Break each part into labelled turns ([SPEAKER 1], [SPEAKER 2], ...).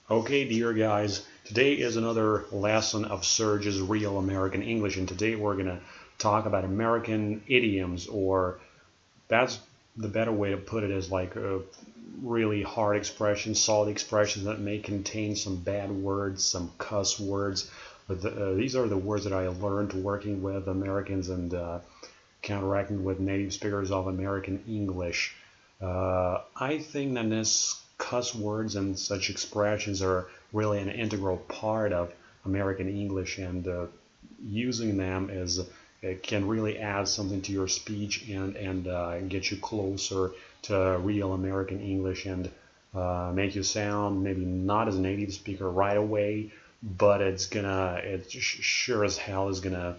[SPEAKER 1] Okay, dear guys, today is another lesson of Serge's Real American English, and today we're going to talk about American idioms, or that's the better way to put it is like really hard expressions, solid expressions that may contain some bad words, some cuss words. But these are the words that I learned working with Americans and counteracting with native speakers of American English. I think that this cuss words and such expressions are really an integral part of American English, and using them is it can really add something to your speech and get you closer to real American English and make you sound maybe not as a native speaker right away, but it sure as hell is gonna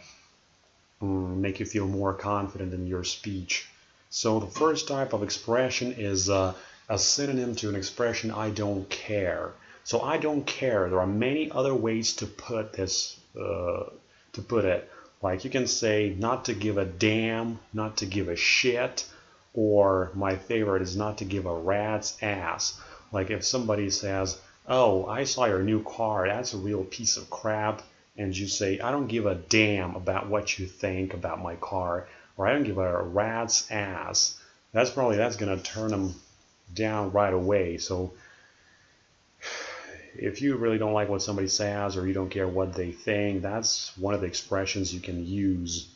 [SPEAKER 1] make you feel more confident in your speech. So the first type of expression is a synonym to an expression I don't care. So I don't care. There are many other ways to put this, to put it. Like you can say not to give a damn, not to give a shit, or my favorite is not to give a rat's ass. Like if somebody says, "Oh, I saw your new car. That's a real piece of crap," and you say, "I don't give a damn about what you think about my car," or "I don't give a rat's ass," that's gonna turn them down right away. So if you really don't like what somebody says or you don't care what they think, that's one of the expressions you can use.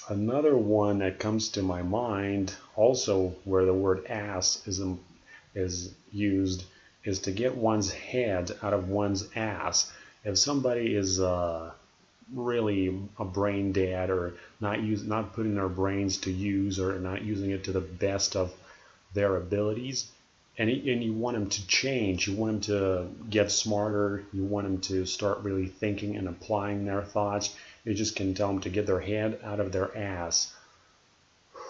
[SPEAKER 1] Another one that comes to my mind, also where the word ass is used, is to get one's head out of one's ass. If somebody is really a brain dead, or not putting their brains to use, or not using it to the best of their abilities, and you want them to change, you want them to get smarter, you want them to start really thinking and applying their thoughts, you just can tell them to get their head out of their ass.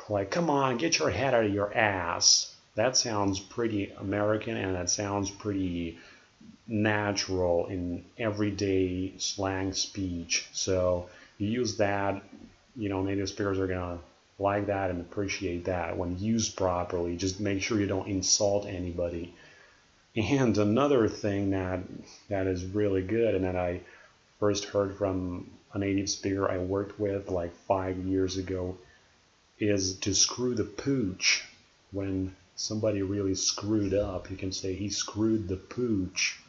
[SPEAKER 1] Like, come on, get your head out of your ass. That sounds pretty American, and that sounds pretty natural in everyday slang speech. So you use that, native speakers are gonna like that and appreciate that when used properly. Just make sure you don't insult anybody. And another thing that is really good, and that I first heard from a native speaker I worked with like 5 years ago, is to screw the pooch. When somebody really screwed up, you can say he screwed the pooch.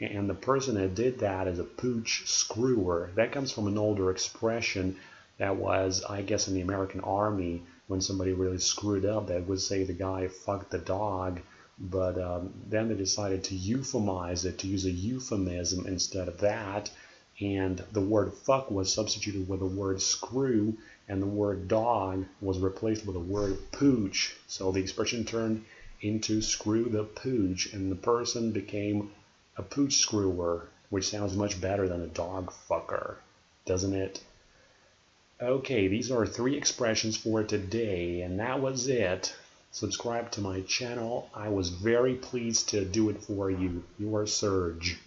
[SPEAKER 1] And the person that did that is a pooch screwer. That comes from an older expression that was, I guess, in the American Army. When somebody really screwed up, they would say the guy fucked the dog, but then they decided to euphemize it, to use a euphemism instead of that, and the word fuck was substituted with the word screw, and the word dog was replaced with the word pooch. So the expression turned into screw the pooch, and the person became a pooch screwer, which sounds much better than a dog fucker, doesn't it? Okay, these are 3 expressions for today, and that was it. Subscribe to my channel. I was very pleased to do it for you. Your Serge.